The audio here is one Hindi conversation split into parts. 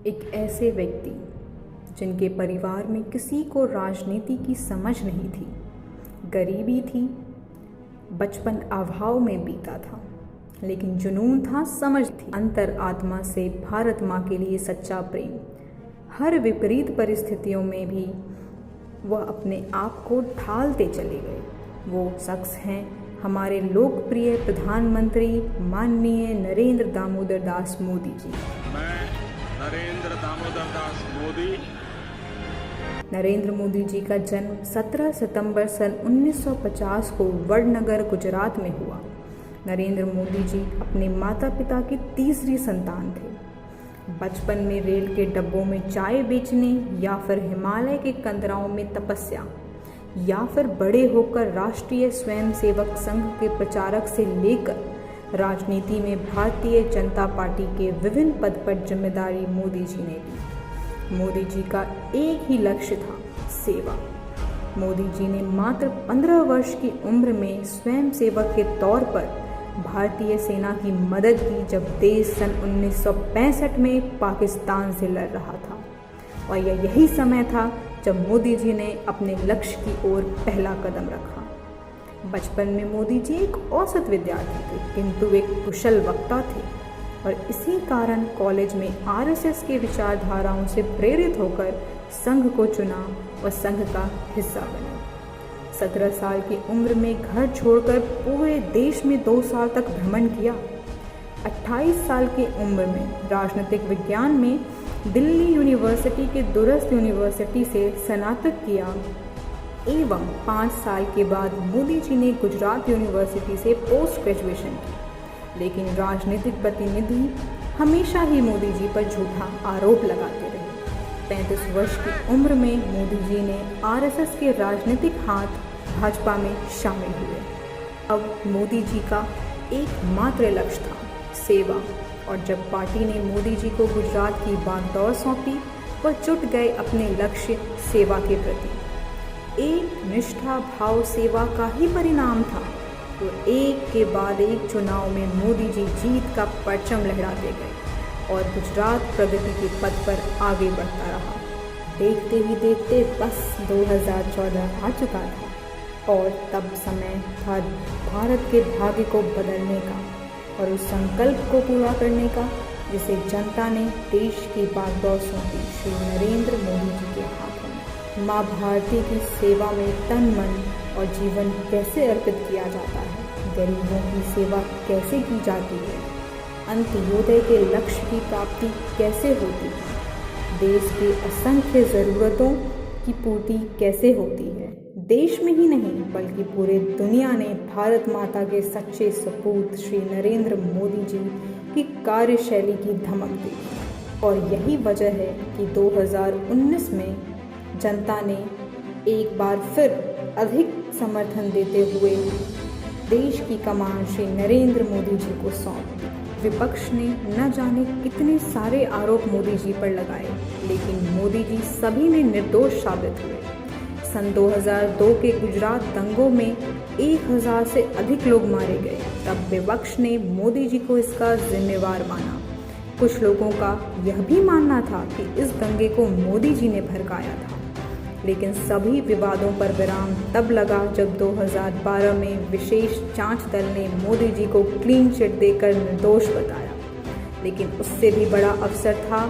एक ऐसे व्यक्ति जिनके परिवार में किसी को राजनीति की समझ नहीं थी, गरीबी थी, बचपन अभाव में बीता था, लेकिन जुनून था, समझ थी, अंतर आत्मा से भारत माँ के लिए सच्चा प्रेम। हर विपरीत परिस्थितियों में भी वह अपने आप को ढालते चले गए। वो शख्स हैं हमारे लोकप्रिय प्रधानमंत्री माननीय नरेंद्र दामोदर दास मोदी जी। मैं नरेंद्र दामोदर दास मोदी। नरेंद्र मोदी जी का जन्म 17 सितंबर सन 1950 को वडनगर, गुजरात में हुआ। नरेंद्र मोदी जी अपने माता पिता की तीसरी संतान थे। बचपन में रेल के डब्बों में चाय बेचने या फिर हिमालय के कंदराओं में तपस्या या फिर बड़े होकर राष्ट्रीय स्वयंसेवक संघ के प्रचारक से लेकर राजनीति में भारतीय जनता पार्टी के विभिन्न पद पर जिम्मेदारी मोदी जी ने ली। मोदी जी का एक ही लक्ष्य था, सेवा। मोदी जी ने मात्र 15 वर्ष की उम्र में स्वयंसेवक के तौर पर भारतीय सेना की मदद की, जब देश सन 1965 में पाकिस्तान से लड़ रहा था। और यही समय था जब मोदी जी ने अपने लक्ष्य की ओर पहला कदम रखा। बचपन में मोदी जी एक औसत विद्यार्थी थे, किंतु एक कुशल वक्ता थे और इसी कारण कॉलेज में आरएसएस के विचारधाराओं से प्रेरित होकर संघ को चुना और संघ का हिस्सा बने। 17 साल की उम्र में घर छोड़कर पूरे देश में 2 साल तक भ्रमण किया। 28 साल की उम्र में राजनीतिक विज्ञान में दिल्ली यूनिवर्सिटी के दूरस्थ यूनिवर्सिटी से स्नातक किया एवं 5 साल के बाद मोदी जी ने गुजरात यूनिवर्सिटी से पोस्ट ग्रेजुएशन की। लेकिन राजनीतिक प्रतिनिधि हमेशा ही मोदी जी पर झूठा आरोप लगाते रहे। 35 वर्ष की उम्र में मोदी जी ने आरएसएस के राजनीतिक हाथ भाजपा में शामिल हुए। अब मोदी जी का एकमात्र लक्ष्य था, सेवा। और जब पार्टी ने मोदी जी को गुजरात की बागडोर सौंपी, वह जुट गए अपने लक्ष्य सेवा के प्रति। एक निष्ठा भाव सेवा का ही परिणाम था। तो एक के बाद एक चुनाव में मोदी जी जीत का परचम लहराते गए और गुजरात प्रगति के पथ पर आगे बढ़ता रहा। देखते ही देखते बस 2014 आ चुका था और तब समय था भारत के भाग्य को बदलने का और उस संकल्प को पूरा करने का, जिसे जनता ने देश की बागडोर सौंपी श्री नरेंद्र मोदी जी के हाथों में। माँ भारती की सेवा में तन, मन और जीवन कैसे अर्पित किया जाता है, गरीबों की सेवा कैसे की जाती है, अंत्योदय के लक्ष्य की प्राप्ति कैसे होती है, देश की असंख्य ज़रूरतों की पूर्ति कैसे होती है। देश में ही नहीं बल्कि पूरे दुनिया ने भारत माता के सच्चे सपूत श्री नरेंद्र मोदी जी की कार्यशैली की धमक दी। और यही वजह है कि 2019 में जनता ने एक बार फिर अधिक समर्थन देते हुए देश की कमान श्री नरेंद्र मोदी जी को सौंप दी। विपक्ष ने न जाने कितने सारे आरोप मोदी जी पर लगाए, लेकिन मोदी जी सभी में निर्दोष साबित हुए। सन 2002 के गुजरात दंगों में 1000 से अधिक लोग मारे गए। तब विपक्ष ने मोदी जी को इसका जिम्मेवार माना। कुछ लोगों का यह भी मानना था कि इस दंगे को मोदी जी ने भड़काया था, लेकिन सभी विवादों पर विराम तब लगा जब 2012 में विशेष जांच दल ने मोदी जी को क्लीन चिट देकर निर्दोष बताया। लेकिन उससे भी बड़ा अवसर था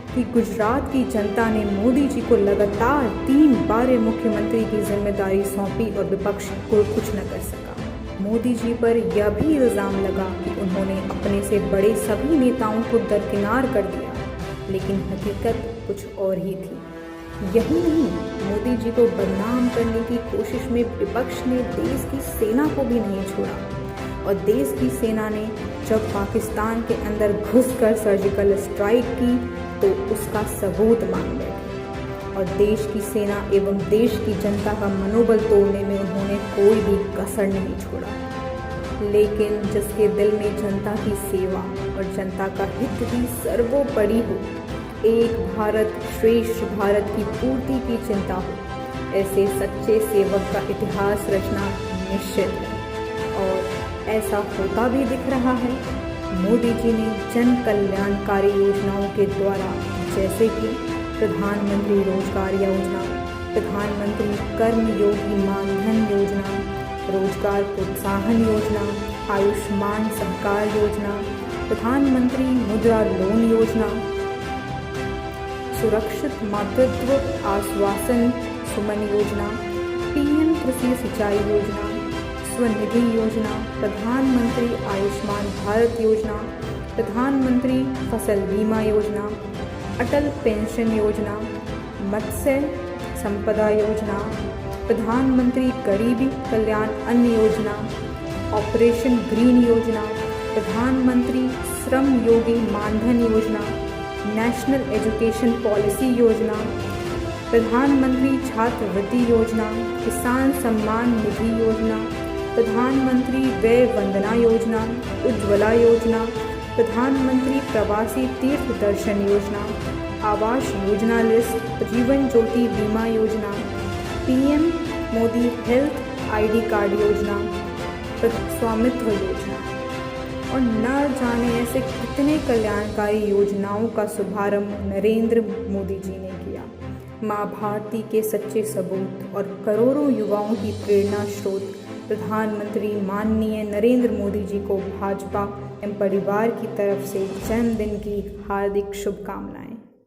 कि गुजरात की जनता ने मोदी जी को लगातार 3 बार मुख्यमंत्री की जिम्मेदारी सौंपी और विपक्ष को कुछ न कर सका। मोदी जी पर यह भी इल्ज़ाम लगा कि उन्होंने अपने से बड़े सभी नेताओं को दरकिनार कर दिया, लेकिन हकीकत कुछ और ही थी। यही नहीं, मोदी जी को बदनाम करने की कोशिश में विपक्ष ने देश की सेना को भी नहीं छोड़ा और देश की सेना ने जब पाकिस्तान के अंदर घुसकर सर्जिकल स्ट्राइक की तो उसका सबूत मांग बैठे और देश की सेना एवं देश की जनता का मनोबल तोड़ने में उन्होंने कोई भी कसर नहीं छोड़ा। लेकिन जिसके दिल में जनता की सेवा और जनता का हित ही सर्वोपरि हो, एक भारत श्रेष्ठ भारत की पूर्ति की चिंता हो, ऐसे सच्चे सेवक का इतिहास रचना निश्चित है और ऐसा होता भी दिख रहा है। मोदी जी ने जन कल्याणकारी योजनाओं के द्वारा जैसे कि प्रधानमंत्री रोजगार योजना, प्रधानमंत्री कर्मयोगी मानधन योजना, रोजगार प्रोत्साहन योजना, आयुष्मान सहकार योजना, प्रधानमंत्री मुद्रा लोन योजना, सुरक्षित मातृत्व आश्वासन सुमन योजना, पीएम कृषि सिंचाई योजना, स्वनिधि योजना, प्रधानमंत्री आयुष्मान भारत योजना, प्रधानमंत्री फसल बीमा योजना, अटल पेंशन योजना, मत्स्य संपदा योजना, प्रधानमंत्री गरीबी कल्याण अन्न योजना, ऑपरेशन ग्रीन योजना, प्रधानमंत्री श्रम योगी मानधन योजना, नेशनल एजुकेशन पॉलिसी योजना, प्रधानमंत्री छात्रवृत्ति योजना, किसान सम्मान निधि योजना, प्रधानमंत्री व्यय वंदना योजना, उज्ज्वला योजना, प्रधानमंत्री प्रवासी तीर्थ दर्शन योजना, आवास योजना लिस्ट, जीवन ज्योति बीमा योजना, PM Modi health ID card योजना, स्वामित्व योजना और न जाने ऐसे कितने कल्याणकारी योजनाओं का शुभारंभ नरेंद्र मोदी जी ने किया। माँ भारती के सच्चे सबूत और करोड़ों युवाओं की प्रेरणा स्रोत प्रधानमंत्री माननीय नरेंद्र मोदी जी को भाजपा एवं परिवार की तरफ से जन्मदिन की हार्दिक शुभकामनाएं।